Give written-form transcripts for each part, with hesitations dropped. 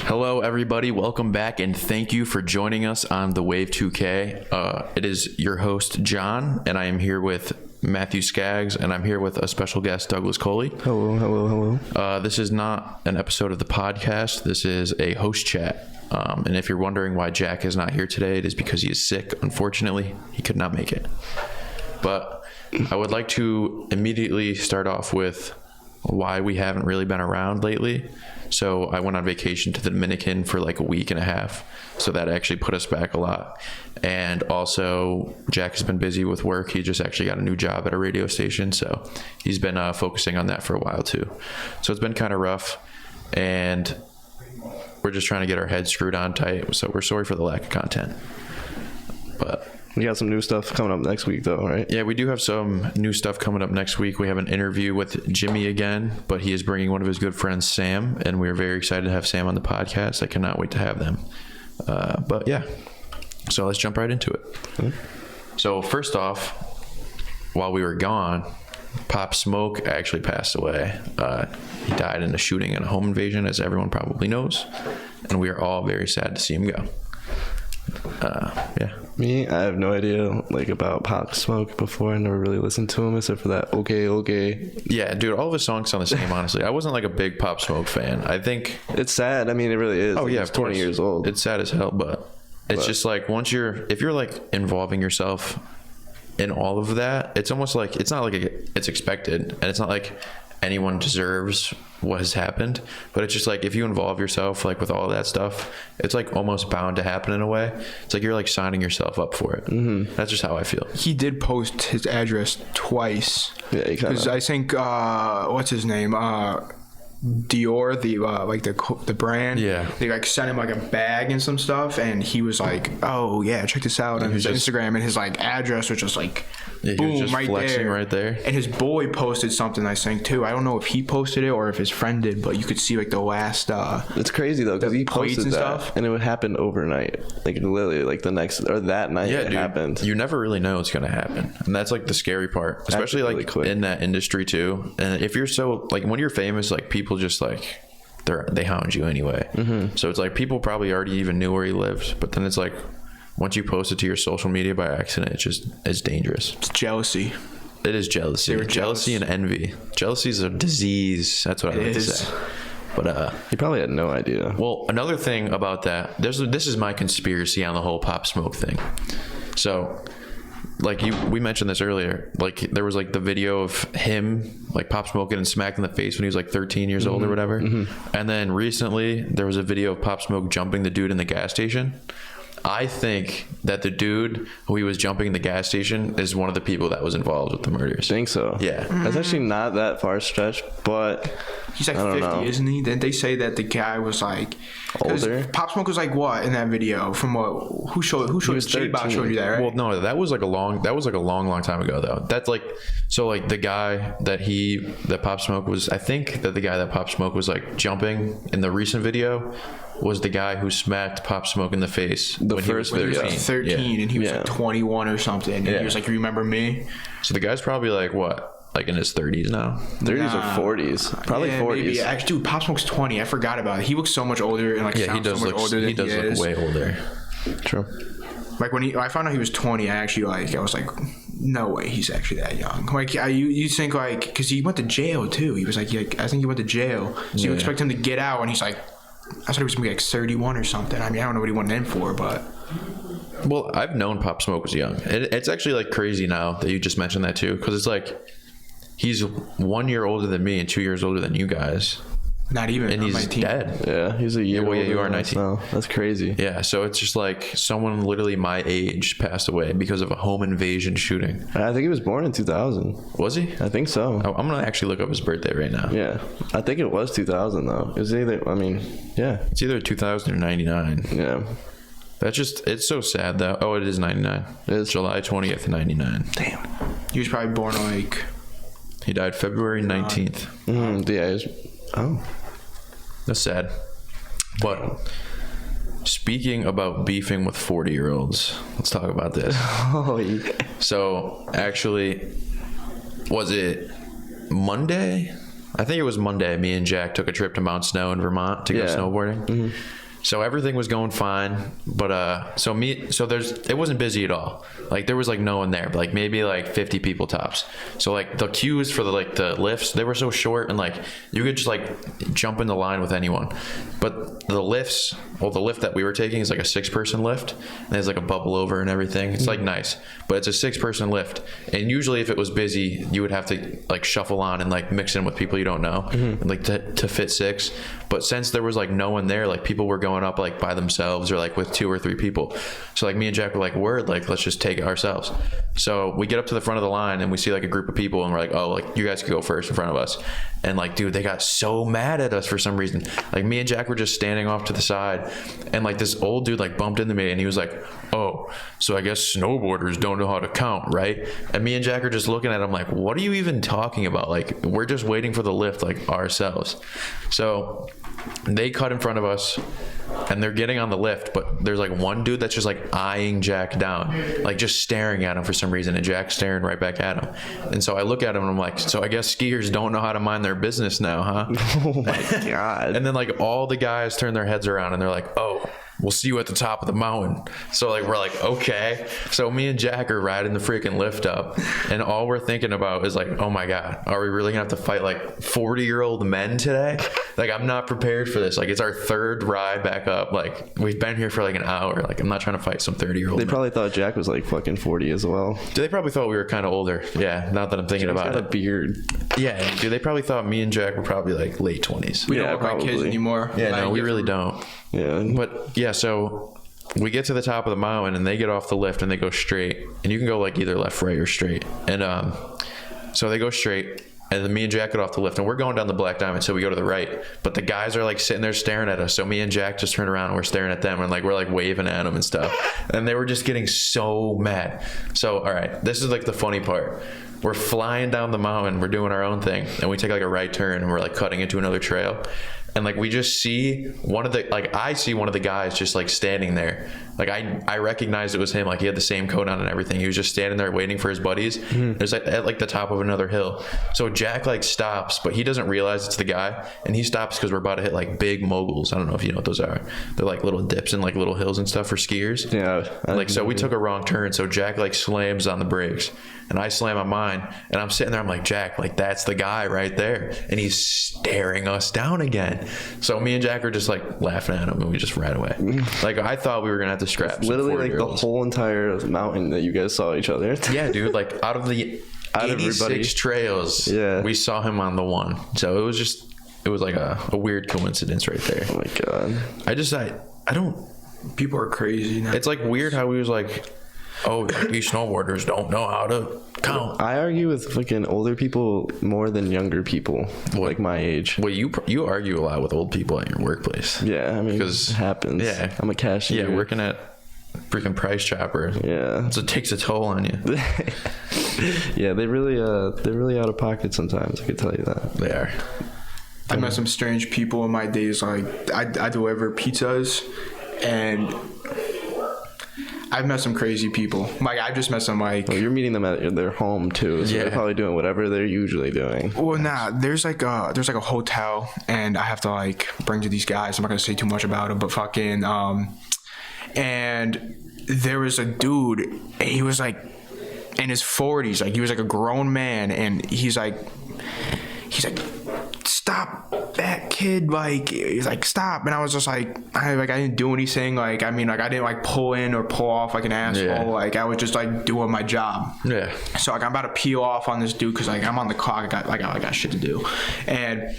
Hello, everybody. Welcome back, and thank you for joining us on TheWave2k. It is your host, John, and I am here with Matthew Scags, and I'm here with a special guest, Douglas Coley. Hello. This is not an episode of the podcast. This is a host chat. And if you're wondering why Jack is not here today, it is because he is sick. Unfortunately, he could not make it. But I would like to immediately start off with why we haven't really been around lately. So I went on vacation to the Dominican for like a week and a half. So that actually put us back a lot. And also Jack has been busy with work. He just actually got a new job at a radio station. So he's been focusing on that for a while too. So it's been kind of rough. And we're just trying to get our heads screwed on tight. So we're sorry for the lack of content. But we got some new stuff coming up next week, though, right? Yeah, we do have some new stuff coming up next week. We have an interview with Jimmy again, but he is bringing one of his good friends, Sam, and we're very excited to have Sam on the podcast. I cannot wait to have them. But yeah, so let's jump right into it. Mm-hmm. So first off, while we were gone, Pop Smoke actually passed away. He died in a shooting and a home invasion, as everyone probably knows, and we are all very sad to see him go. Yeah. Me, I have no idea about Pop Smoke before. I never really listened to him except for that okay. Yeah, dude, all of his songs sound the same, honestly. I wasn't like a big Pop Smoke fan. I think it's sad. I mean, it really is. Oh yeah, he's 20 years old. It's sad as hell, but it's just like if you're like involving yourself in all of that, it's almost like it's not like it's expected, and it's not like anyone deserves what has happened, but it's just like if you involve yourself like with all of that stuff, it's like almost bound to happen in a way. It's like you're like signing yourself up for it. Mm-hmm. That's just how I feel. He did post his address twice. Yeah, because I think what's his name? Dior, the brand. Yeah. They like sent him like a bag and some stuff, and he was like, "Oh yeah, check this out," on his Instagram, and his like address was just like, boom, just right there. And his boy posted something, I think too. I don't know if he posted it or if his friend did, but you could see like the last. It's crazy though, because he posted and that, stuff, and it would happen overnight, like literally, like the next or that night. Yeah, it happened. You never really know what's gonna happen, and that's like the scary part, especially really like quick in that industry too. And if you're so like when you're famous, like people just like they hound you anyway. Mm-hmm. So it's like people probably already even knew where he lived, but then it's like once you post it to your social media by accident, it's dangerous. It's jealousy. It is jealousy. Jealousy and envy. Jealousy is a disease. That's what I like to say. But he probably had no idea. Well, another thing about that, this is my conspiracy on the whole Pop Smoke thing. So like we mentioned this earlier, like there was like the video of him like Pop Smoke getting smacked in the face when he was like 13 years old or whatever. Mm-hmm. And then recently there was a video of Pop Smoke jumping the dude in the gas station. I think that the dude who he was jumping in the gas station is one of the people that was involved with the murders. Think so? Yeah. That's actually not that far stretched, but he's like 50, isn't he? Didn't they say that the guy was like older? Pop Smoke was like what in that video? From what? Who showed J-Bot showed you that, right? Well, no, that was like a long time ago though. That's like so like the guy that Pop Smoke was. I think that the guy that Pop Smoke was like jumping in the recent video was the guy who smacked Pop Smoke in the face when he was 13 and he was like 21 or something, and he was like, "You remember me?" So the guy's probably like what, like in his 30s now? 30s or 40s, probably 40s. Maybe. Actually, dude, Pop Smoke's 20. I forgot about it. He looks so much older and like sounds so much older than he does. He does look way older. True. Like when I found out he was 20, I was like, no way, he's actually that young. Like you think like because he went to jail too. He was like, I think he went to jail, so you expect him to get out, and he's like, I thought he was gonna be like 31 or something. I mean, I don't know what he went in for, but. Well, I've known Pop Smoke was young. It's actually like crazy now that you just mentioned that too, because it's like he's 1 year older than me and 2 years older than you guys. Not even. And he's 19. dead. Yeah, he's a year older. Yeah, you are 19. Now. That's crazy. Yeah, so it's just like someone literally my age passed away because of a home invasion shooting. I think he was born in 2000. Was he? I think so. I'm going to actually look up his birthday right now. Yeah, I think it was 2000 though. It was either, It's either 2000 or 99. Yeah. It's so sad though. Oh, it is 99. It is July 20th, 99. Damn. He was probably born like... He died February 19th. Oh. That's sad. But speaking about beefing with 40-year-olds, let's talk about this. Oh, yeah. So, actually, was it Monday? I think it was Monday. Me and Jack took a trip to Mount Snow in Vermont to go snowboarding. So everything was going fine, but it wasn't busy at all. Like there was like no one there, but like maybe like 50 people tops. So like the queues for the lifts, they were so short, and like you could just like jump in the line with anyone. But the lifts, the lift that we were taking is like a 6-person lift, and there's like a bubble over and everything. It's like nice, but it's a 6-person lift. And usually if it was busy, you would have to like shuffle on and like mix in with people you don't know, and like to fit 6. But since there was like no one there, like people were going up like by themselves or like with 2 or 3 people. So like me and Jack were like, word, like let's just take it ourselves. So we get up to the front of the line and we see like a group of people, and we're like, oh, like you guys could go first in front of us. And like, dude, they got so mad at us for some reason. Like me and Jack were just standing off to the side, and like this old dude like bumped into me, and he was like, oh, so I guess snowboarders don't know how to count, right? And me and Jack are just looking at him like, what are you even talking about? Like we're just waiting for the lift like ourselves. So they cut in front of us, and they're getting on the lift, but there's like one dude that's just like eyeing Jack down, like just staring at him for some reason, and Jack's staring right back at him. And so I look at him and I'm like, so I guess skiers don't know how to mind their business now, huh? Oh my God. And then like all the guys turn their heads around and they're like, oh, we'll see you at the top of the mountain. So like we're like, okay. So me and Jack are riding the freaking lift up, and all we're thinking about is like, oh my God, are we really gonna have to fight like 40-year-old men today? Like I'm not prepared for this. Like it's our 3rd ride back up. Like we've been here for like an hour. Like I'm not trying to fight some 30-year-old They men. probably thought Jack was like fucking 40 as well. They probably thought we were kind of older. Yeah, now that I'm thinking about Got a it. beard. Yeah, dude, they probably thought me and Jack were probably like late 20s. We don't look like kids anymore. Yeah, like, no, we really don't. Yeah. But yeah, so we get to the top of the mountain, and they get off the lift and they go straight, and you can go like either left, right, or straight. And so they go straight, and then me and Jack get off the lift, and we're going down the Black Diamond, so we go to the right. But the guys are like sitting there staring at us, so me and Jack just turn around and we're staring at them, and like we're like waving at them and stuff. And they were just getting so mad. So all right, this is like the funny part. We're flying down the mountain, we're doing our own thing, and we take like a right turn, and we're like cutting into another trail. And like we just see I see one of the guys just like standing there. Like I recognized it was him. Like he had the same coat on and everything. He was just standing there waiting for his buddies. There's like at like the top of another hill. So Jack like stops, but he doesn't realize it's the guy, and he stops because we're about to hit like big moguls. I don't know if you know what those are. They're like little dips and like little hills and stuff for skiers. Yeah. Like so we took a wrong turn. So Jack like slams on the brakes, and I slam on mine, and I'm sitting there. I'm like, Jack, like that's the guy right there, and he's staring us down again. So me and Jack are just like laughing at him, and we just ran away. Like I thought we were gonna have to scrap. Literally like the whole entire mountain that you guys saw each other. Yeah, dude. Like out of 86 trails, we saw him on the one. So it was like a weird coincidence right there. Oh my God. I don't. People are crazy now. It's like weird how he was like, oh, these snowboarders don't know how to count. I argue with fucking older people more than younger people, like my age. Well, you argue a lot with old people at your workplace. Yeah, I mean, because it happens. Yeah, I'm a cashier. Yeah, working at freaking Price Chopper. Yeah, so it takes a toll on you. Yeah, they're really out of pocket sometimes. I can tell you that. They are. I met some strange people in my days. Like I deliver pizzas, and I've met some crazy people. Like I just met some like. Well, you're meeting them at their home too, so they're probably doing whatever they're usually doing. Well, nah. There's like a hotel, and I have to like bring to these guys. I'm not gonna say too much about it, but fucking and there was a dude. He was like in his 40s. Like he was like a grown man, and he's like. Stop that kid, like he's like stop, and I was just like I didn't do anything, like I mean like I didn't like pull in or pull off like an asshole, like I was just like doing my job. So like I'm about to peel off on this dude because like I'm on the clock, I got shit to do, and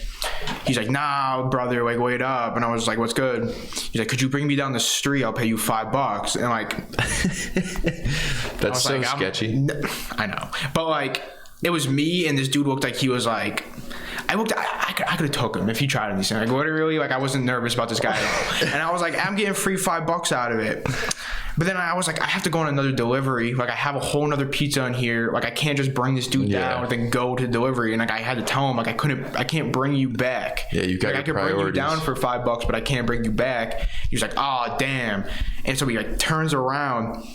he's like nah brother, like wait up, and I was like what's good? He's like could you bring me down the street, I'll pay you $5, and like that's so like, sketchy. I know, but like it was me, and this dude looked like he was like I could have took him if he tried anything. Like literally, like I wasn't nervous about this guy at all. And I was like, I'm getting free $5 out of it. But then I was like, I have to go on another delivery. Like I have a whole nother pizza in here. Like I can't just bring this dude down and then go to delivery. And like I had to tell him like I can't bring you back. Yeah, you got like, I could bring you down for $5, but I can't bring you back. He was like, oh damn. And so he like turns around.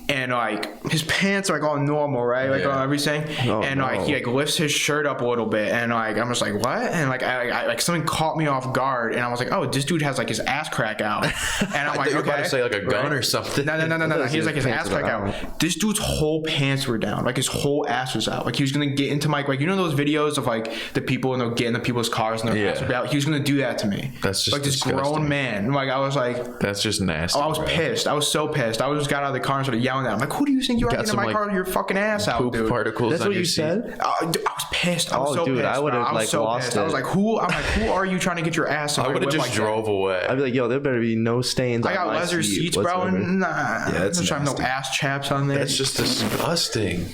and like his pants are like all normal, right? Like on everything, and like he like lifts his shirt up a little bit, and like I'm just like, what? And like I like something caught me off guard, and I was like, oh, this dude has like his ass crack out, and I'm like, okay, about to say like a gun or something. No. He has like his ass crack out. This dude's whole pants were down, like his whole ass was out. Like he was gonna get into my like you know those videos of like the people and they'll get into people's cars and their ass were out. He was gonna do that to me. That's just like this disgusting. grown man. Like I was like, that's just nasty. Oh, I was pissed. I was so pissed. I just got out of the car and started yelling at him. I'm like, who do you think you are getting in my car with your fucking ass out, dude? Particles. That's on what your you seat. said. I was pissed. I was so dude, pissed. I would have like lost it. I was like, who are you trying to get your ass? I would have just drove away. I'd be like, yo, there better be no stains. I got leather seats, bro. And nah, that's I'm no ass chaps on there. That's just disgusting.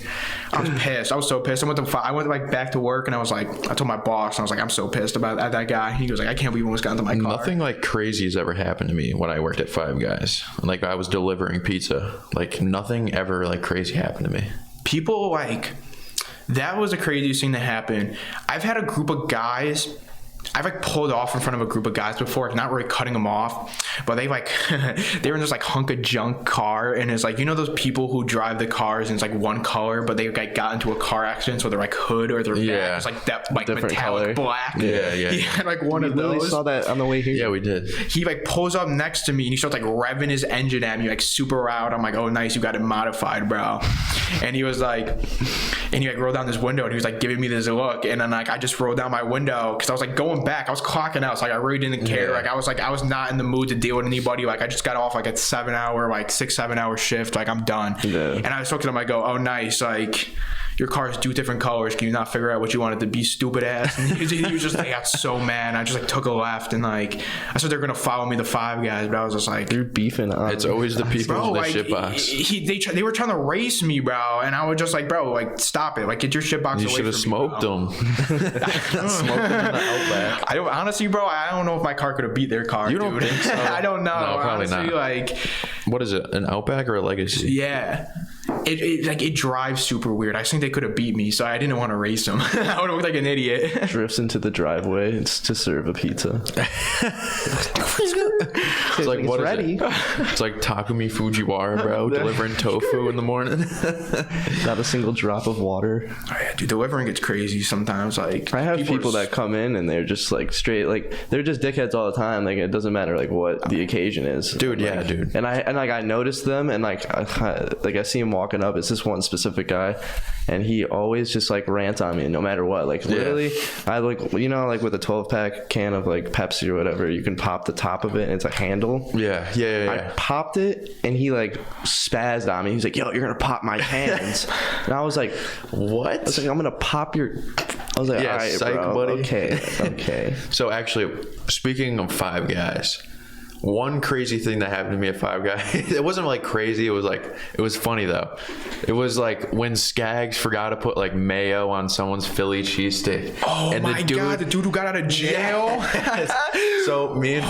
I was pissed. I was so pissed. I went like back to work and I was like, I told my boss, and I was like, I'm so pissed about that guy. He goes like, I can't believe he almost got into my car. Nothing like crazy has ever happened to me when I worked at Five Guys. Like I was delivering pizza. Like nothing ever like crazy happened to me. People like that was the craziest thing that happened. I've had a group of guys. I've like pulled off in front of a group of guys before, not really cutting them off, but they like they were in this like hunk of junk car, and it's like, you know those people who drive the cars and it's like one color, but they like got into a car accident, so their like hood or their back is like that like different metallic color. Black. Yeah. He had like one of those. We saw that on the way here. Yeah, we did. He like pulls up next to me and he starts like revving his engine at me like super loud. I'm like, oh nice, you got it modified, bro. And he was like, and he like rolled down his window and he was like giving me this look, and then like I just rolled down my window because I was like going back. I was clocking out, so like I really didn't care. Like I was not in the mood to deal with anybody. Like I just got off like a 7 hour shift. Like I'm done. And I was talking to him. I go, oh nice. Like your cars do different colors. Can you not figure out what you wanted to be, stupid ass? And he was just like, I got so mad. I just like took a left and like I said they're gonna follow me, the Five Guys, but I was just like, you're beefing on. It's always the people in the like, shitbox. They were trying to race me, bro, and I was just like, bro, like stop it, like get your shitbox away from me. You should have smoked them. Smoked them in the Outback. I don't honestly, bro. I don't know if my car could have beat their car. You don't think so? I don't know. No, probably honestly, not. Like, what is it? An Outback or a Legacy? Yeah. It drives super weird. I think they could have beat me, so I didn't want to race them. I would have looked like an idiot. Drifts into the driveway. It's to serve a pizza. It's like, what ready. Is it? It's like Takumi Fujiwara, bro, delivering tofu in the morning. Not a single drop of water. Oh, yeah, dude, delivering gets crazy sometimes. Like I have people that come in and they're just like straight, like they're just dickheads all the time. Like it doesn't matter like what the occasion is, dude. Like, yeah, dude. And I notice them and like I see him walking up. It's this one specific guy, and he always just like rants on me no matter what. Like literally, I like, you know, like with a 12-pack can of like Pepsi or whatever, you can pop the top of it and it's a handle. Yeah. I popped it and he like spazzed on me. He was like, yo, you're gonna pop my cans. And I was like, what? I was like, I'm gonna pop your. I was like, all right, psych, bro. buddy. Okay. So actually, speaking of Five Guys, one crazy thing that happened to me at Five Guys, it wasn't like crazy, it was funny though. It was like when Scags forgot to put like mayo on someone's Philly cheesesteak. Oh and my god, the dude who got out of jail. Yes. So me and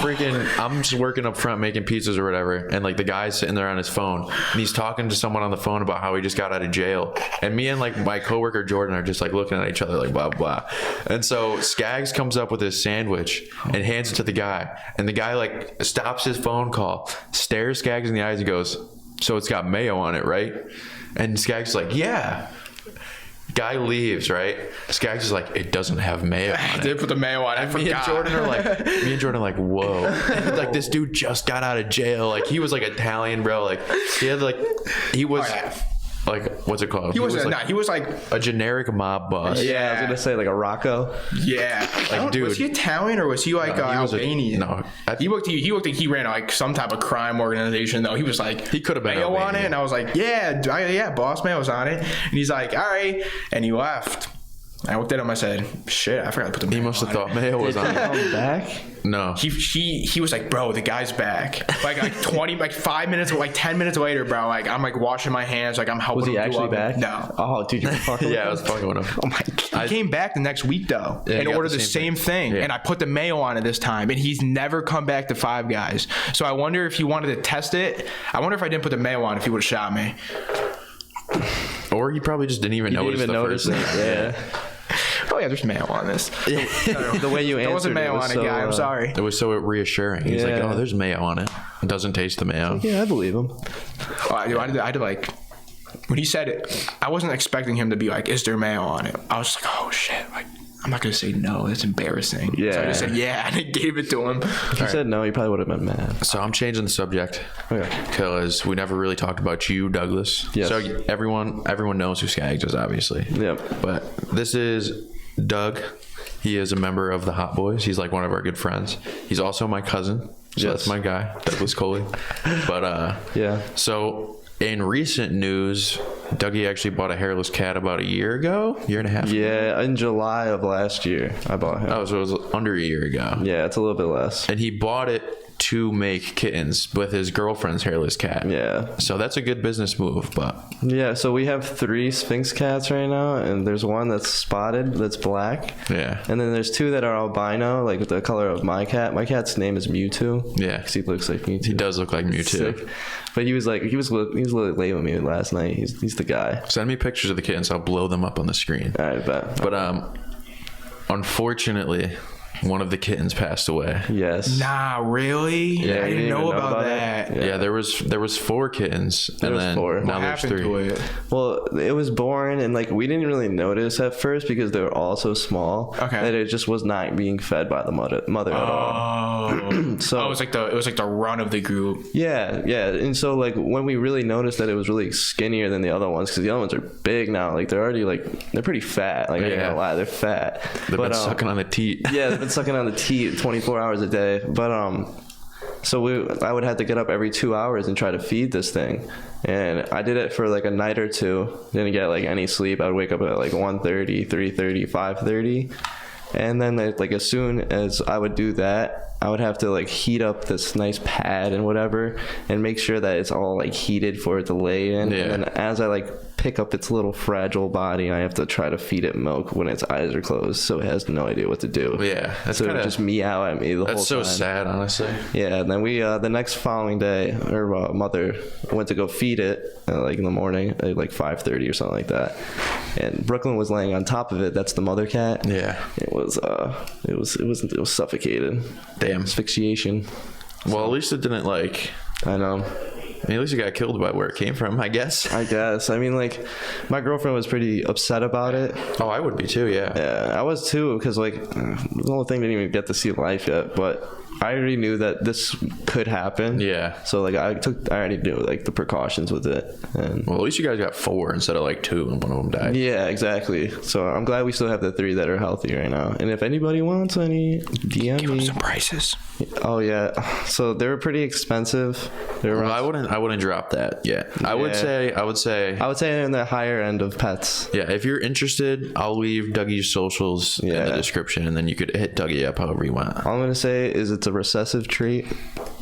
I'm just working up front making pizzas or whatever, and like the guy's sitting there on his phone and he's talking to someone on the phone about how he just got out of jail, and me and like my coworker Jordan are just like looking at each other like blah blah. And so Scags comes up with his sandwich and hands it to the guy, and the guy like stops his phone call, stares Scags in the eyes and goes, so it's got mayo on it, right? And Skaggs like, yeah. Guy leaves, right? Skaggs is like, it doesn't have mayo on it. I did put the mayo on it. Me and Jordan are like, whoa. Like this dude just got out of jail. Like he was like Italian, bro. Like he had like, he was like, what's it called? He was like a generic mob boss. Yeah, I was gonna say like a Rocco. Yeah, like dude, was he Italian or was he like Albanian? He ran like some type of crime organization though. He was like, he could have been mayo Albanian. On it, and I was like, yeah, boss mayo's on it, and he's like, all right, and he left. I looked at him. I said, "Shit, I forgot to put the mayo." He must have thought mayo was on it. Come back? No. He was like, "Bro, the guy's back." Like 5 minutes, like 10 minutes later, bro. Like I'm like washing my hands, like I'm helping. Was he him actually back? No. Oh, dude, you're fucking. Yeah, I was fucking with him. Oh my god. He came back the next week though, and ordered the same thing. And I put the mayo on it this time, and he's never come back to Five Guys. So I wonder if he wanted to test it. I wonder if I didn't put the mayo on, if he would have shot me. Or he probably just didn't even notice the first thing. Yeah. oh yeah, there's mayo on this. The way you answered There wasn't mayo it was on it, so, guy. I'm sorry. It was so reassuring. He's like, Yeah. oh, there's mayo on it. It doesn't taste the mayo. Yeah, I believe him. Oh, I had to like, when he said it, I wasn't expecting him to be like, is there mayo on it? I was just like, oh shit, like, I'm not going to say no. That's embarrassing. Yeah. So I just said, yeah, and I gave it to him. If he said no, he probably would have been mad. So I'm changing the subject Okay. because we never really talked about you, Douglas. Yes. So everyone knows who Scags is, obviously. Yep. But this is Doug. He is a member of the Hot Boys. He's like one of our good friends. He's also my cousin. So Yes. that's my guy, Douglas Coley. But Yeah. so in recent news, Dougie actually bought a hairless cat about a year and a half ago. Yeah, in July of last year, I bought him. Oh, so it was under a year ago. Yeah, it's a little bit less. And he bought it to make kittens with his girlfriend's hairless cat. Yeah. So that's a good business move, but Yeah, so we have 3 Sphinx cats right now, and there's one that's spotted, that's black. yeah. And then there's 2 that are albino, like the color of my cat. My cat's name is Mewtwo. Yeah. Because he looks like Mewtwo. He does look like Mewtwo. Sick. But he was literally late with me last night. He's the guy. Send me pictures of the kittens. I'll blow them up on the screen. All right, bet. But unfortunately, one of the kittens passed away. Yes. Nah, really? Yeah, I you didn't know even about that. it? Yeah, there was 4 kittens, There and was then 4. now What there's happened 3. to it? Well, it was born, and like we didn't really notice at first because they were all so small. Okay. That it just was not being fed by the mother at all. Oh, So it was like the run of the group. yeah, and so like when we really noticed that it was really skinnier than the other ones, because the other ones are big now. Like they're already they're pretty fat. Like I ain't gonna lie, they're fat. They've been sucking on the teat. Yeah, they've been sucking on the teat 24 hours a day. But so I would have to get up every 2 hours and try to feed this thing. And I did it for like a night or 2. Didn't get like any sleep. I would wake up at like 1:30, 3:30, 5:30. And then like as soon as I would do that, I would have to like heat up this nice pad and whatever and make sure that it's all like heated for it to lay in. Yeah. And then as I like pick up its little fragile body, I have to try to feed it milk when its eyes are closed, so it has no idea what to do. Yeah, that's So it kind would of just meow at me the whole that's so time. sad, honestly. Yeah, and then we the next following day, her mother went to go feed it like in the morning at like 5:30 or something like that, and Brooklyn was laying on top of it. That's the mother cat. Yeah. It was suffocated. Damn. Asphyxiation. Well, at least it didn't like. I know. I mean, at least it got killed by where it came from, I guess. I guess. I mean, like, my girlfriend was pretty upset about it. Oh, I would be too. Yeah. Yeah, I was too, because like the whole thing didn't even get to see life yet, but I already knew that this could happen. Yeah. So like I already knew like the precautions with it. And Well, at least you guys got 4 instead of like 2, and one of them died. yeah, exactly. So I'm glad we still have the 3 that are healthy right now. And if anybody wants any, DM me. Some prices. Oh yeah. So they were pretty expensive. They were Well, I wouldn't drop that yet. I would say I would say they're in the higher end of pets. yeah, if you're interested, I'll leave Dougie's socials in the Yeah. description, and then you could hit Dougie up however you want. All I'm gonna say is it's a recessive trait.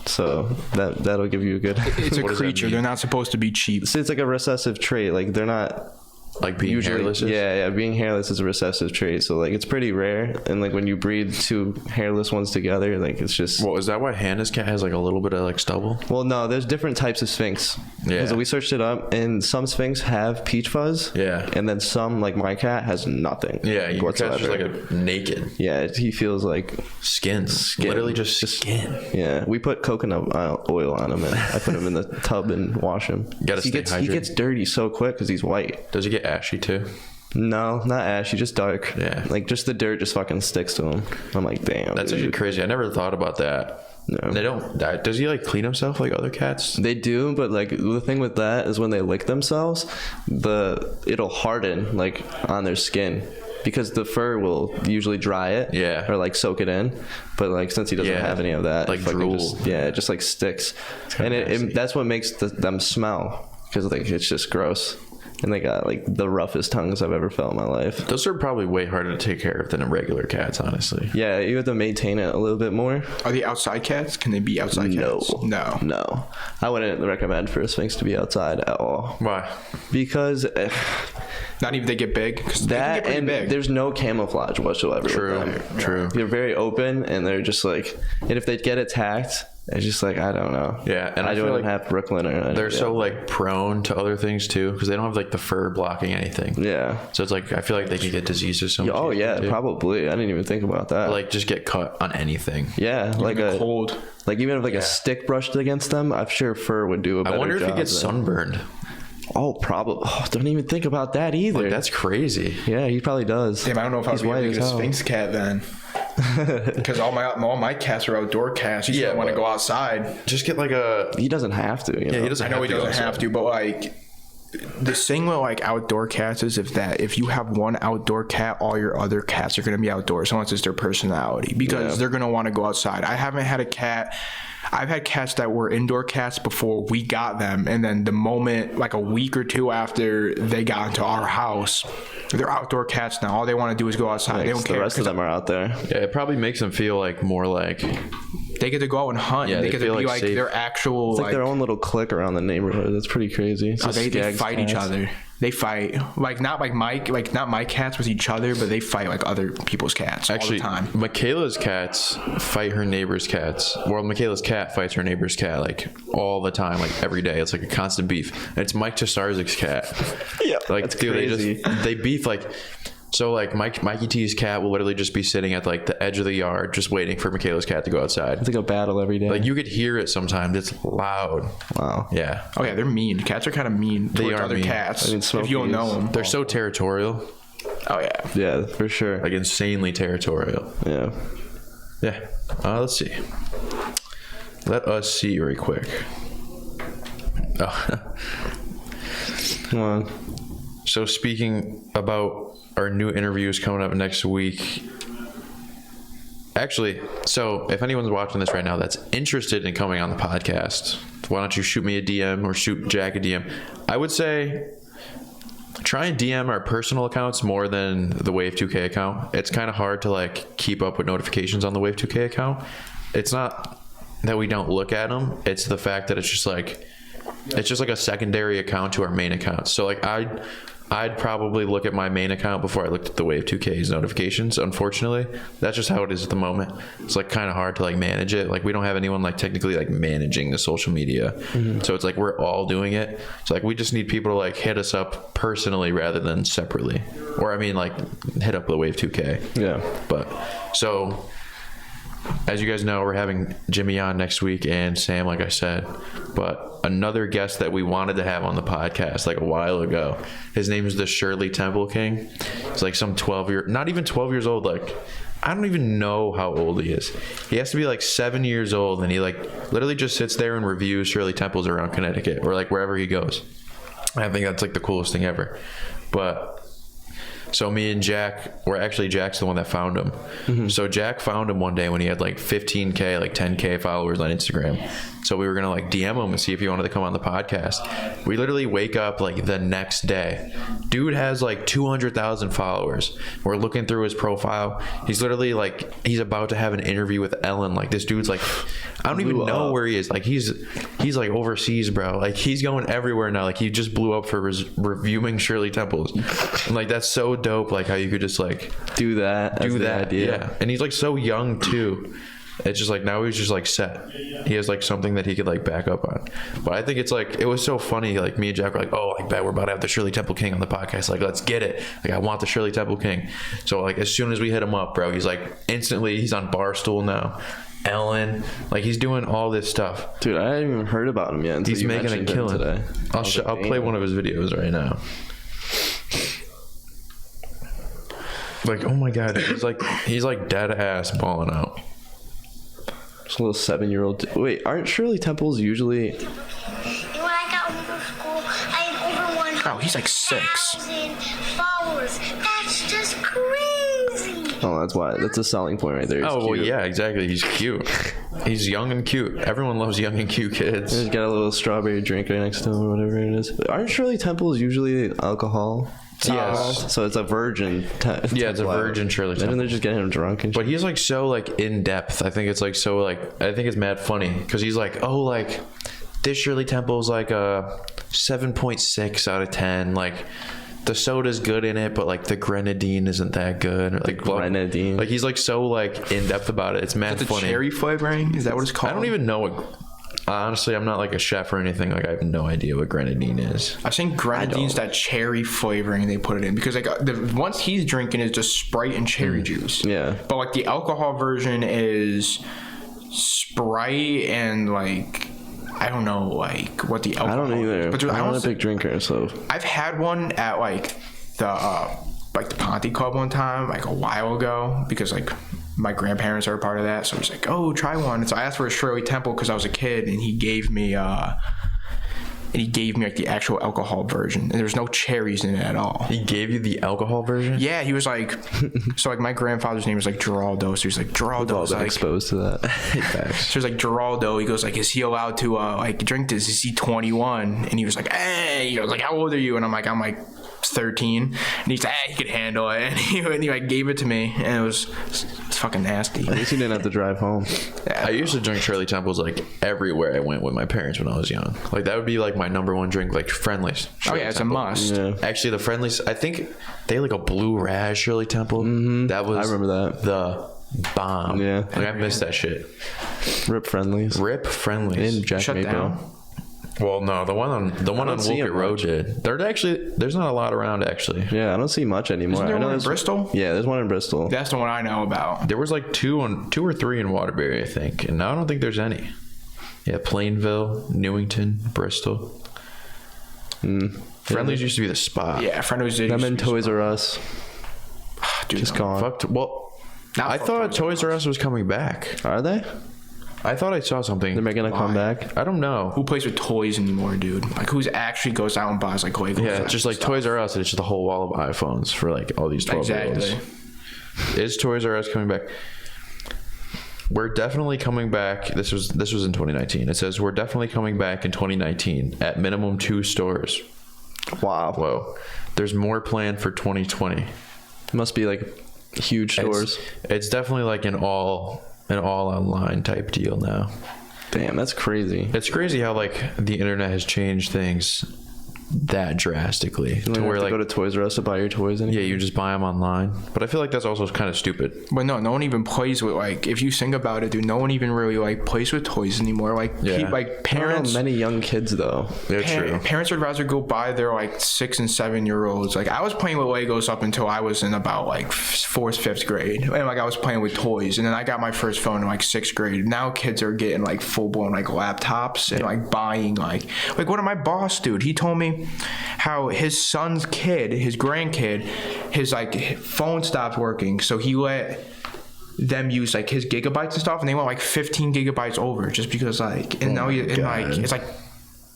So that'll give you a good It's a What does that creature. mean? They're not supposed to be cheap. So it's like a recessive trait. Like they're not Like being usually hairless. Is? yeah, being hairless is a recessive trait. So like it's pretty rare, and like when you breed 2 hairless ones together, like it's just Well, is that why Hannah's cat has like a little bit of like stubble? well, no, there's different types of Sphinx. Yeah. So we searched it up, and some Sphinx have peach fuzz. Yeah. And then some, like my cat, has nothing. Yeah, your cat's just whatsoever. like a naked Yeah, he feels like skin. Literally just skin. yeah. We put coconut oil on him, and I put him in the tub and wash him. Gotta he stay gets hydrated. he gets dirty so quick because he's white. Does he get ashy too? No, not ashy, just dark. Yeah. Like just the dirt just fucking sticks to him. I'm like, damn. That's dude. actually crazy. I never thought about that. No. They don't. Does he like clean himself like other cats? They do, but like the thing with that is when they lick themselves, it'll harden like on their skin because the fur will usually dry it, Yeah. or like soak it in. But like since he doesn't Yeah. have any of that, Like it fucking drool. it just like sticks, and kinda nasty. that's what makes them smell because like it's just gross. And they got like the roughest tongues I've ever felt in my life. Those are probably way harder to take care of than regular cats, honestly. Yeah, you have to maintain it a little bit more. Are they outside cats? Can they be outside cats? No. No. I wouldn't recommend for a Sphinx to be outside at all. Why? Because Not even if they get big. Because they can that get pretty and big. there's no camouflage whatsoever. True. With them. True. They're very open and they're just like, and if they get attacked, It's just like, I don't know. Yeah, and I feel don't like have Brooklyn or they're so like prone to other things too because they don't have like the fur blocking anything. Yeah. So it's like I feel like they could get diseases. So much Oh yeah, too. probably. I didn't even think about that. Or, like just get cut on anything. Yeah, like a cold. Like even if like a stick brushed against them, I'm sure fur would do a better job. I wonder if he gets than... sunburned. Oh, probably. Oh, don't even think about that either. Like, that's crazy. Yeah, he probably does. Damn, I don't know if I would He's be able white to as get a hell. Sphinx cat then. Because all my cats are outdoor cats. You don't want to go outside. Just get like a. He doesn't have to. You know? He doesn't. I know he doesn't have to, but like the thing with like outdoor cats is if you have one outdoor cat, all your other cats are going to be outdoors unless it's their personality because they're going to want to go outside. I haven't had a cat. I've had cats that were indoor cats before we got them, and then the moment, like a week or two after they got into our house, they're outdoor cats now. All they want to do is go outside. They don't care. The rest of them are out there. Yeah, it probably makes them feel like more like they get to go out and hunt. Yeah, and they they get to feel be like like safe. their actual. It's like their own little clique around the neighborhood. That's pretty crazy. It's They Scags fight each cats. other. They fight not my cats with each other, but they fight like other people's cats actually. all the time. Michaela's cats fight her neighbor's cats. Well, Michaela's cat fights her neighbor's cat like all the time, like every day. It's like a constant beef. And it's Mike Chastarzik's cat. Yeah, Like, that's dude, crazy. they beef like. So like Mikey T's cat will literally just be sitting at like the edge of the yard, just waiting for Michaela's cat to go outside. It's like a battle every day. Like you could hear it sometimes. It's loud. Wow. Yeah. Oh yeah, they're mean. Cats are kind of mean towards are other mean. cats. I mean, if you don't know Smokey is- them. They're so territorial. Oh yeah. Yeah, for sure. Like insanely territorial. Yeah. Yeah. Let's see. Let us see right quick. Oh. Come on. So speaking about our new interviews coming up next week. Actually, so if anyone's watching this right now that's interested in coming on the podcast, why don't you shoot me a DM or shoot Jack a DM? I would say try and DM our personal accounts more than the Wave2k account. It's kind of hard to like keep up with notifications on the Wave2k account. It's not that we don't look at them. It's the fact that it's just like a secondary account to our main account. So like I'd probably look at my main account before I looked at the Wave2k's notifications. Unfortunately, that's just how it is at the moment. It's like kind of hard to like manage it. Like we don't have anyone like technically like managing the social media. So it's like we're all doing it. So like we just need people to like hit us up personally rather than separately. Or I mean like hit up the Wave2k. Yeah. But so as you guys know, we're having Jimmy on next week and Sam, like I said. But another guest that we wanted to have on the podcast like a while ago, his name is the Shirley Temple King. He's like some not even 12 years old. Like, I don't even know how old he is. He has to be like 7 years old, and he like literally just sits there and reviews Shirley Temples around Connecticut or like wherever he goes. I think that's like the coolest thing ever. But so me and Jack, or actually Jack's the one that found him. Mm-hmm. So Jack found him one day when he had like 15K, like 10K followers on Instagram. So we were going to like DM him and see if he wanted to come on the podcast. We literally wake up like the next day. Dude has like 200,000 followers. We're looking through his profile. He's literally like, he's about to have an interview with Ellen. Like this dude's like, I don't even know where he is. Like he's like overseas, bro. Like he's going everywhere now. Like he just blew up for reviewing Shirley Temples. And like that's so dope. Like how you could just like do that. Yeah. And he's like so young too. It's just like now he's just like set. He has like something that he could like back up on. But I think it's like it was so funny. Like me and Jack were like, oh, I bet we're about to have the Shirley Temple King on the podcast. Like let's get it. Like I want the Shirley Temple King. So like as soon as we hit him up, bro, he's like instantly he's on Barstool now. Ellen, like he's doing all this stuff. Dude, I hadn't even heard about him yet. Until He's you making a killing today. I'll play one of his videos right now. Like, oh my god, he's like dead ass balling out. Just a little 7-year-old. Wait, aren't Shirley Temples usually? When I got home from school, I had over 100,000 Oh, he's like 6. followers. That's just crazy. Oh, that's why. That's a selling point right there. He's Oh, well, cute. yeah, exactly. He's cute. He's young and cute. Everyone loves young and cute kids. He's got a little strawberry drink right next to him or whatever it is. Aren't Shirley Temples usually alcohol? Yes. So it's a virgin. Yeah, it's a virgin Shirley Imagine Temple. they're just getting him drunk and shit. But he's like so like in depth. I think it's like so like I think it's mad funny because he's like, oh, like this Shirley Temple's like a 7.6 out of 10. Like the soda's good in it, but like the grenadine isn't that good. Or, like grenadine. Like he's like so like in depth about it. It's mad The funny. cherry flavoring, is that what it's called? I don't even know what. Honestly, I'm not like a chef or anything. Like I have no idea what grenadine is. I've seen grenadine's that cherry flavoring they put it in, because like the ones he's drinking is just Sprite and cherry juice. Yeah. But like the alcohol version is Sprite and like I don't know like what the alcohol I don't either. is. But I'm not a big drinker, so I've had one at like the Ponte Club one time, like a while ago, because like my grandparents are a part of that, so he's like, "Oh, try one." And so I asked for a Shirley Temple because I was a kid, and he gave me like the actual alcohol version, and there was no cherries in it at all. He gave you the alcohol version? Yeah, he was like, so like my grandfather's name was like Geraldo, so he's like Geraldo. I was Like, exposed to that. so he's like Geraldo. He goes like, "Is he allowed to like drink this? Is he 21?" And he was like, "Hey," he goes like, "How old are you?" And I'm like 13, and he's like, "Hey, he could handle it," and he like gave it to me, and it's fucking nasty. At least you didn't have to drive home. Yeah. I used to drink Shirley Temples like everywhere I went with my parents when I was young. Like that would be like my number one drink, like Friendly's. Oh Shirley yeah, it's Temple. a must. Yeah. Actually, the Friendly's, I think they had like a blue raz Shirley Temple. Mm-hmm. That was, I remember that. The bomb. Yeah. Like I missed that shit. Rip Friendlies. Rip Friendly's. In Jack Shut Maple. down. Well, no, the one on see Woolpit it Road much. did. There's not a lot around actually. Yeah, I don't see much anymore. Isn't there I know one in there's- Bristol? Yeah, there's one in Bristol. That's the one I know about. There was like two or three in Waterbury, I think, and now I don't think there's any. Yeah, Plainville, Newington, Bristol. Friendly's used to be the spot. Yeah, friend was Them in Toys R Us. Dude, Just no. gone. Fucked. Well, Not I fuck thought Toys Toys R Us was coming back. Are they? I thought I saw something. They're making a comeback. I don't know. Who plays with toys anymore, dude? Like, who's actually goes out and buys like Legos? Yeah, and just like stuff? Toys R Us, and it's just a whole wall of iPhones for like all these 12-year-olds. Exactly. Is Toys R Us coming back? We're definitely coming back. This was in 2019. It says we're definitely coming back in 2019 at minimum 2 stores. Wow. Whoa. There's more planned for 2020. Must be like huge stores. It's definitely like an all online type deal now. Damn, that's crazy. It's crazy how like the internet has changed things that drastically You don't have to go to Toys R Us to buy your toys anymore. yeah, you just buy them online. But I feel like that's also kind of stupid. But no one even plays with like. If you think about it, dude, no one even really like plays with toys anymore. Like, Yeah. like Parents, parents. many young kids though. They're true. Parents would rather go buy their like 6 and 7 year olds. Like I was playing with Legos up until I was in about like 4th, 5th grade, and like I was playing with toys. And then I got my first phone in like 6th grade. Now kids are getting like full blown like laptops and like buying like one of my boss dude. He told me how his son's kid, his grandkid, his like phone stopped working, so he let them use like his gigabytes and stuff, and they went like 15 gigabytes over just because like, and now like it's like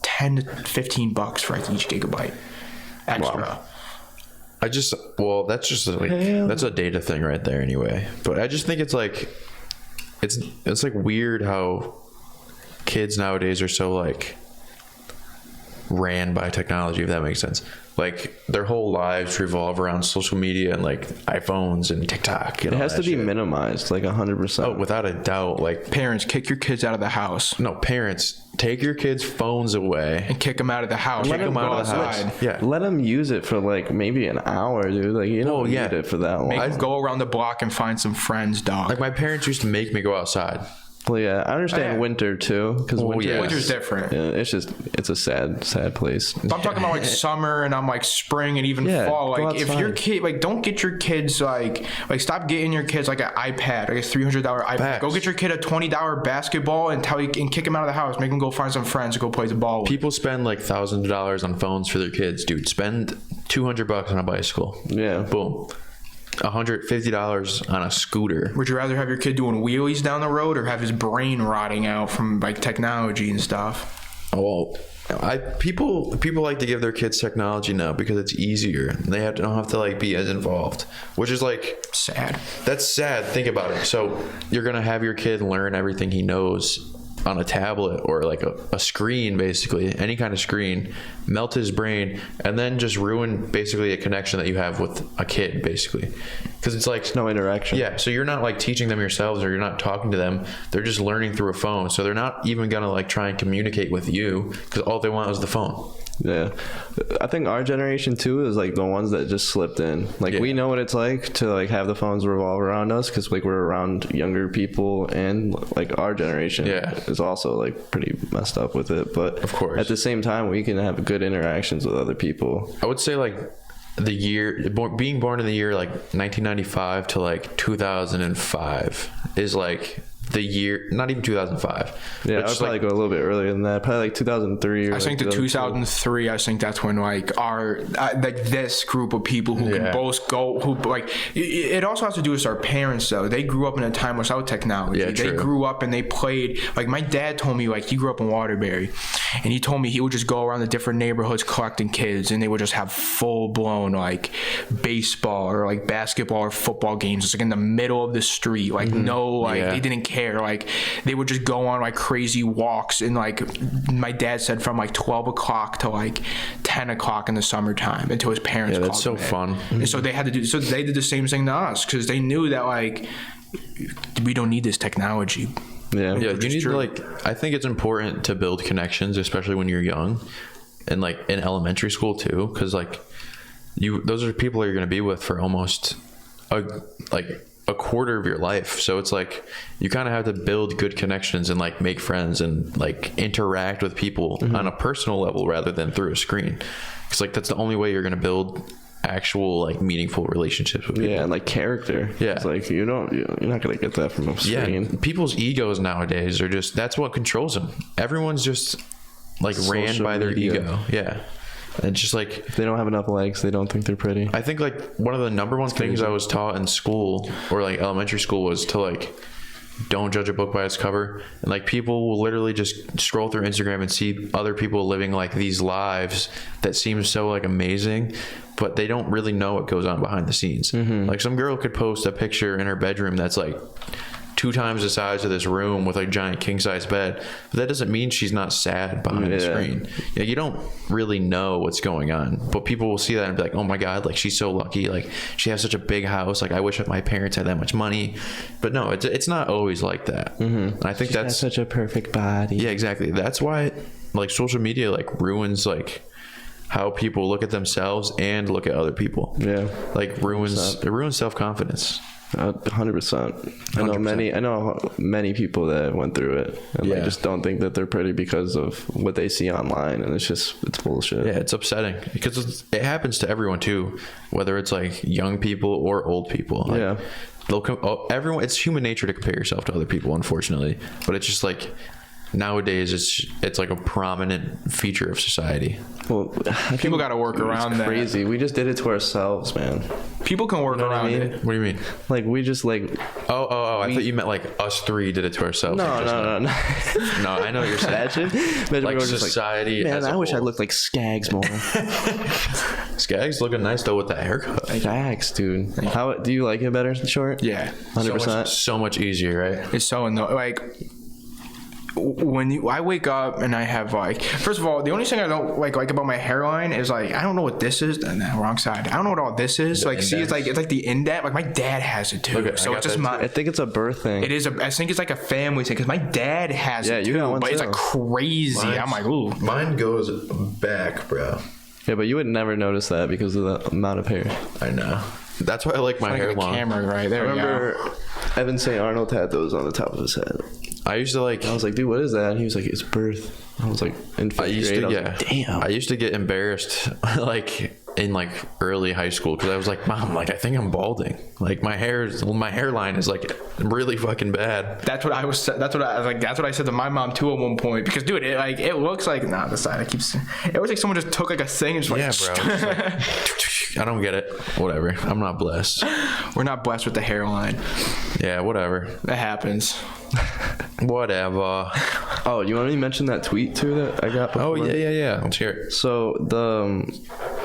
10 to 15 bucks for like each gigabyte extra. Wow. That's just like that's a data thing right there anyway. But I just think it's like it's like weird how kids nowadays are so like ran by technology, if that makes sense. Like their whole lives revolve around social media and like iPhones and TikTok. And It all has that to be shit. minimized, like 100%. Oh, without a doubt. Like Parents, kick your kids out of the house no, parents, take your kids' phones away. and kick them out of the house. Let Make them go out of the outside. house. Yeah. Let them use it for like maybe an hour, dude. Like you don't yeah. need it for that long. Make them go around the block and find some friends, dog. Like my parents used to make me go outside. Well, yeah, I understand Yeah. winter too, because winter, yeah. Winter's different. yeah, it's a sad place. But I'm talking about like summer and I'm like spring and even Yeah, fall. go Like if your outside. kid, like don't get your kids like stop getting your kids like an iPad, like a $300 iPad. Facts. Go get your kid a $20 basketball and kick him out of the house. Make him go find some friends and go play the ball with. People spend like thousands of dollars on phones for their kids, dude. Spend $200 on a bicycle. Yeah. Boom. $150 on a scooter. Would you rather have your kid doing wheelies down the road or have his brain rotting out from like technology and stuff? Oh, well, people like to give their kids technology now because it's easier. They don't have to like be as involved, which is like Sad. that's sad. Think about it. So you're gonna have your kid learn everything he knows on a tablet or like a screen, basically any kind of screen, melt his brain, and then just ruin basically a connection that you have with a kid, basically, because it's like No interaction. yeah, so you're not like teaching them yourselves or you're not talking to them. They're just learning through a phone. So they're not even going to like try and communicate with you because all they want is the phone. Yeah, I think our generation too is like the ones that just slipped in. Like we know what it's like to like have the phones revolve around us because like we're around younger people, and like our generation is also like pretty messed up with it. But of course, at the same time, we can have good interactions with other people. I would say like being born in the year like 1995 to like 2005 is like the year, not even 2005. Yeah, I'd probably go a little bit earlier than that. Probably like 2003. I think the 2003. I think that's when like our like this group of people who can both go. Who like it also has to do with our parents though. They grew up in a time without technology. Yeah, they grew up and they played. Like my dad told me like he grew up in Waterbury, and he told me he would just go around the different neighborhoods collecting kids, and they would just have full blown like baseball or like basketball or football games. It's like in the middle of the street. Like they didn't care. Like they would just go on like crazy walks, and like my dad said from like 12 o'clock to like 10 o'clock in the summertime until his parents called that's so fun. And so they had to do, so they did the same thing to us because they knew that like we don't need this technology. You need to like, I think it's important to build connections, especially when you're young, and like in elementary school too, because like those are people you're going to be with for almost a quarter of your life. So it's like you kind of have to build good connections and like make friends and like interact with people on a personal level rather than through a screen, because like that's the only way you're going to build actual like meaningful relationships with people. And like character. It's like you're not going to get that from a screen. People's egos nowadays are just, that's what controls them. Everyone's just like ran by their ego. And just like, if they don't have enough likes, they don't think they're pretty. I think like one of the number one things I was taught in school or like elementary school was to like, don't judge a book by its cover. And like people will literally just scroll through Instagram and see other people living like these lives that seem so like amazing, but they don't really know what goes on behind the scenes. Like some girl could post a picture in her bedroom that's like 2 times the size of this room with a giant king size bed, but that doesn't mean she's not sad behind the screen. You don't really know what's going on, but people will see that and be like, oh my god, like she's so lucky, like she has such a big house, like I wish that my parents had that much money. But no, it's not always like that. And I think that's such a perfect body. Exactly. That's why like social media like ruins like how people look at themselves and look at other people. Like it ruins self-confidence. 100%. I know many people that went through it and like just don't think that they're pretty because of what they see online, and it's bullshit. It's upsetting because it happens to everyone too, whether it's like young people or old people. Like, everyone, it's human nature to compare yourself to other people, unfortunately, but it's just like nowadays it's like a prominent feature of society. Well, people got to work around that. Crazy. We just did it to ourselves, man. People can work around it. What do you mean? Like we just like. I thought you meant like us 3 did it to ourselves. No. No, I know what you're saying. Imagine like society. Like, man, I wish I looked like Scags more. Skaggs looking nice though with that haircut. Facts, dude. How do you like it better short? 100%. So much easier, right? It's so annoying. Like. When I wake up and I have like, first of all, the only thing I don't like about my hairline is like, I don't know what this is. No, wrong side. I don't know what all this is. Like, see, it's like the indent. Like my dad has it too. Okay, so it's just I think it's a birth thing. It is. I think it's like a family thing because my dad has it too. You got one but too. It's like crazy. I'm like, ooh. Mine goes back, bro. Yeah, but you would never notice that because of the amount of hair. I know. That's why I like my hair long. Camera right there. I remember Evan St. Arnold had those on the top of his head. I used to like. I was like, dude, what is that? And he was like, it's birth. I was like, in 5th grade. Like, damn. I used to get embarrassed, like in like early high school, because I was like, Mom, like I think I'm balding. Like my hairline is like really fucking bad. That's what I was. That's what I said to my mom too at one point. Because dude, it looks like the side. It looks like someone just took like a thing and just like. Yeah, bro. Like, I don't get it. Whatever. I'm not blessed. We're not blessed with the hairline. Yeah, whatever. That happens. Whatever. Oh, you want me to mention that tweet too that I got before? Oh, yeah. Let's hear it. So the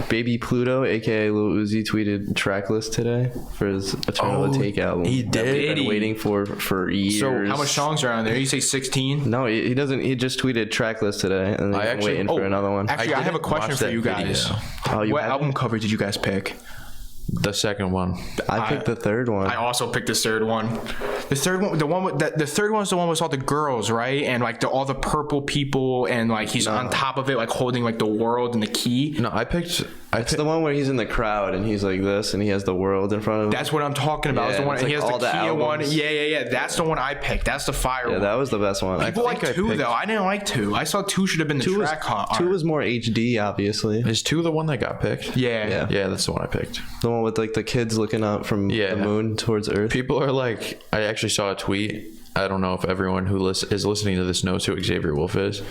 Baby Pluto, aka Lil Uzi, tweeted track list today for his Eternal the Take album. He did. We've been waiting for years. So how much songs are on there? You say 16? No, he doesn't. He just tweeted track list today, and then waiting for another one. Actually, I have a question for you guys. Oh, what album cover did you guys pick? The second one. I picked the third one. I also picked the third one. The third one, the third one's the one with all the girls, right? And like all the purple people, and like he's on top of it, like holding like the world and the key. No, I picked. It's the one where he's in the crowd and he's like this, and he has the world in front of him. That's what I'm talking about. Yeah, It's the one, it's and he like has all the the Kia one. albums. Yeah. That's the one I picked. That's the fire Yeah, one. that was the best one. People like think I 2 picked- though. I didn't like 2. I saw 2 should have been the track art. 2 was more HD, obviously. Is 2 the one that got picked? Yeah. Yeah, that's the one I picked. The one with like the kids looking up from Yeah. the moon towards Earth. People are like, I actually saw a tweet. I don't know if everyone who is listening to this knows who Xavier Wolf is,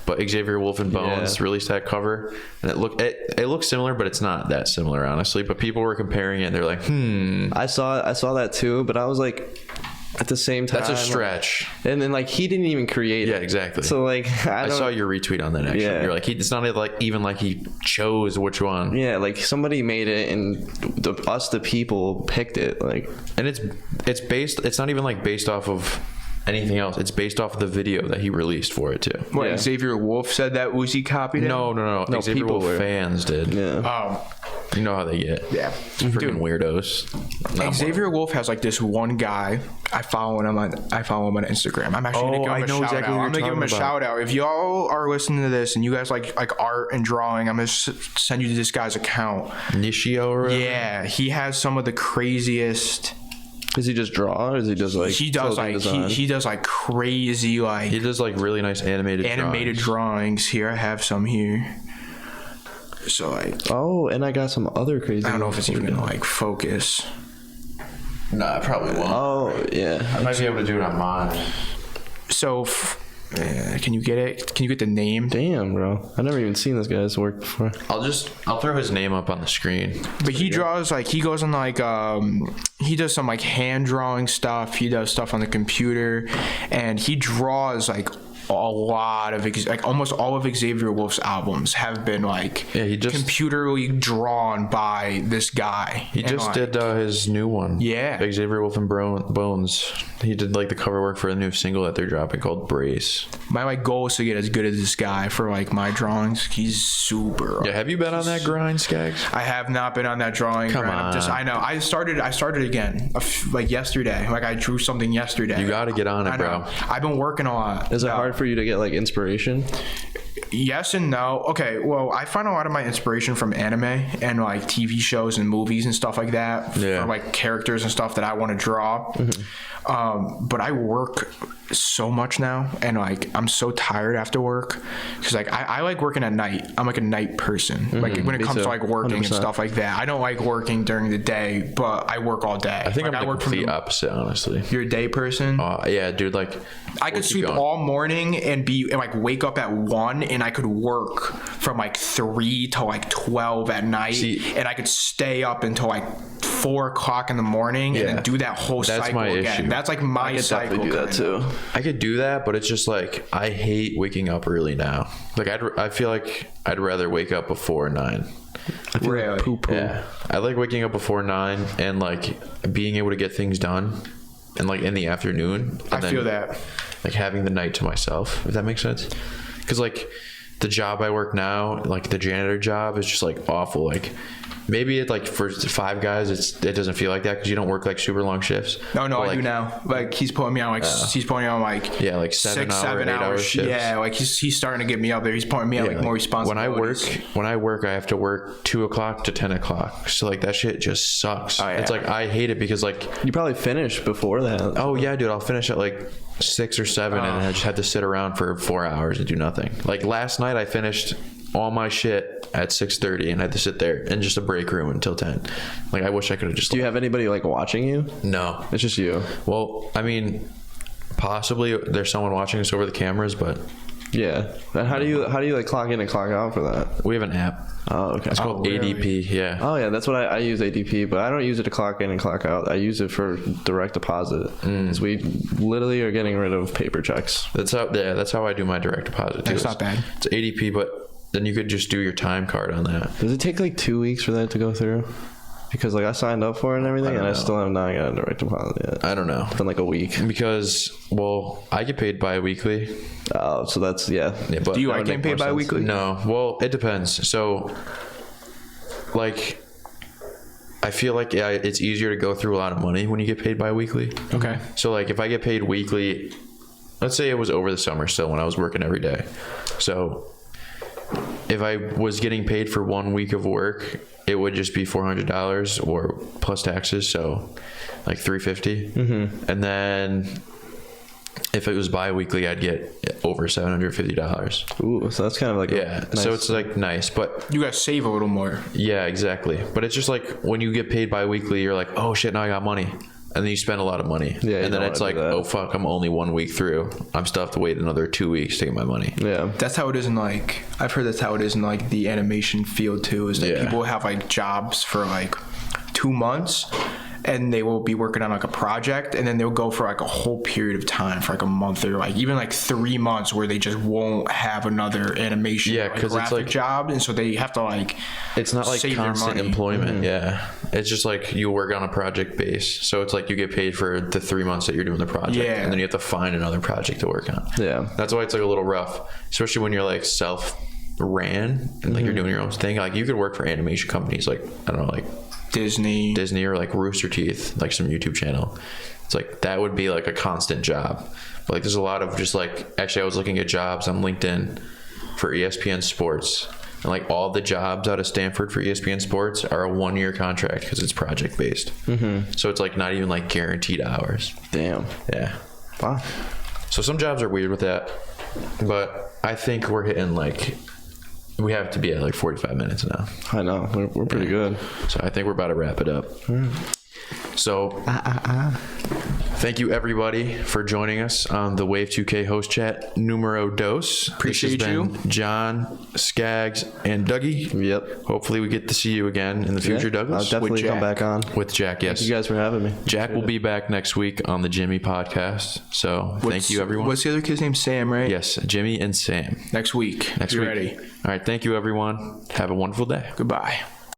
but Xavier Wolf and Bones released that cover, and it looks similar, but it's not that similar, honestly. But people were comparing it, and they're like, I saw that too, but I was like, at the same time, that's a stretch. And then like he didn't even create it. Yeah, exactly. So like I saw your retweet on that. Actually, Yeah. you're like, it's not like even like he chose which one. Yeah, like somebody made it, and the people picked it. Like, And it's based. It's not even like based off of anything else. It's based off of the video that he released for it too. What, Yeah. Xavier Wolf said that Uzi copied it? No. Xavier people Wolf were. fans did. yeah. Oh, You know how they get. yeah. Freaking weirdos. Not Xavier Wolf has like this one guy. I follow him on Instagram. I'm actually gonna give him a shout out. I'm gonna give him a shout out. If y'all are listening to this and you guys like art and drawing, I'm gonna send you to this guy's account. Nishio or whatever? Yeah, he has some of the craziest. Does he just draw, or is he just like He does clothing like design? he does like crazy like He does like really nice animated drawings. Here, I have some here. So like, Oh, and I got some other crazy. I don't know if it's ones. even gonna like focus. No, I probably won't. Oh yeah. I might be able to do it on mine. So, can you get it? Can you get the name? Damn, bro. I've never even seen this guy's work before. I'll throw his name up on the screen. But he draws like he goes on like he does some like hand drawing stuff. He does stuff on the computer, and he draws like a lot of like almost all of Xavier Wolf's albums have been like he just computerly drawn by this guy. He just did his new one. Yeah. Xavier Wolf and Bones. He did like the cover work for a new single that they're dropping called Brace. My like goal is to get as good as this guy for like my drawings. He's super. Yeah, have you been on that grind, Scags? I have not been on that drawing. Come grind. on. I know. I started again, like yesterday. Like I drew something yesterday. You got to get on it, I know. bro. I've been working a lot. Is it hard for you to get like inspiration? Yes and no. Okay, well, I find a lot of my inspiration from anime and like TV shows and movies and stuff like that. Yeah. For like characters and stuff that I want to draw. But I work so much now, and like I'm so tired after work because like I like working at night. I'm like a night person. Like when it Me comes too. to like working 100%. and stuff like that. I don't like working during the day, but I work all day. I think like, I'm the work complete opposite, honestly. You're a day person. Yeah, dude, like I could sleep all morning and like wake up at 1, and I could work from like 3 to like 12 at night, and I could stay up until like 4 o'clock in the morning and then do that whole That's cycle my again. issue. That's like my cycle. Definitely do that too. I could do that, but it's just like I hate waking up early now. Like I feel like I'd rather wake up before 9. Really? Poo-poo. Yeah, I like waking up before 9 and like being able to get things done, and like in the afternoon. And I feel that. Like having the night to myself, if that makes sense. Because like the job I work now, like the janitor job, is just like awful. Like maybe it like for 5 guys, it doesn't feel like that because you don't work like super long shifts. No, But, I like, do now. Like he's putting me on like he's putting me on like Yeah, like 7 hour shifts. Yeah, like he's starting to get me up there. He's putting me on like more responsibilities. When I work, I have to work 2 o'clock to 10 o'clock. So like that shit just sucks. Oh, yeah. It's like I hate it because like You probably finish before that. oh yeah, dude, I'll finish at like 6 or 7 and I just have to sit around for 4 hours and do nothing. Like last night I finished all my shit at 6:30 and had to sit there in just a break room until 10. Like I wish I could have just Do you have anybody like watching you? No. It's just you. Well, I mean, possibly there's someone watching us over the cameras, but Yeah. And how do you like clock in and clock out for that? we have an app. Oh, okay. It's called really? ADP. Yeah. Oh yeah, that's what I use ADP, but I don't use it to clock in and clock out. I use it for direct deposit because we literally are getting rid of paper checks. That's how I do my direct deposit too. That's not bad. It's ADP, but then you could just do your time card on that. Does it take like 2 weeks for that to go through? Because like I signed up for it and everything, and I still have not gotten a direct deposit yet. I don't know. It's been like a week. Because I get paid bi-weekly. Oh, so that's Yeah, but Do you that like would getting make paid more sense. bi-weekly? No. Well, it depends. So like I feel like it's easier to go through a lot of money when you get paid bi-weekly. Okay. So like if I get paid weekly, let's say it was over the summer still when I was working every day. So if I was getting paid for 1 week of work, it would just be $400 or plus taxes. So like $350. Mm-hmm. And then if it was bi-weekly, I'd get over $750. Ooh, so that's kind of like nice. So it's like nice, but you guys save a little more. Yeah, exactly. But it's just like when you get paid bi-weekly, you're like, oh shit, now I got money. And then you spend a lot of money. Yeah, and then it's like, oh fuck, I'm only 1 week through. I'm still have to wait another 2 weeks to get my money. Yeah. That's how it is in like, I've heard that's how it is in like the animation field too, is that people have like jobs for like 2 months and they will be working on like a project and then they'll go for like a whole period of time for like a month or like even like 3 months where they just won't have another animation because graphic it's like job, and so they have to like it's not like constant employment. It's just like you work on a project base, so it's like you get paid for the 3 months that you're doing the project, and then you have to find another project to work on. That's why it's like a little rough, especially when you're like self-ran and like you're doing your own thing. Like you could work for animation companies like, I don't know, like Disney or like Rooster Teeth, like some YouTube channel. It's like that would be like a constant job. But like there's a lot of just like, actually I was looking at jobs on LinkedIn for ESPN Sports, and like all the jobs out of Stanford for ESPN Sports are a 1 year contract because it's project based. So it's like not even like guaranteed hours. Damn. Yeah. Wow. So some jobs are weird with that, but I think we're hitting like, we have to be at like 45 minutes now. I know. We're pretty good. So I think we're about to wrap it up. So thank you everybody for joining us on the TheWave2k host chat numero dos. Appreciate you. John, Scags, and Dougie. Yep. Hopefully we get to see you again in the future, Douglas. I'll definitely come back on. With Jack, yes. Thank you guys for having me. Jack will be back next week on the Jimmy podcast. So thank you everyone. What's the other kid's name? Sam, right? Yes, Jimmy and Sam. Next week. Next week. Ready. All right. Thank you everyone. Have a wonderful day. Goodbye.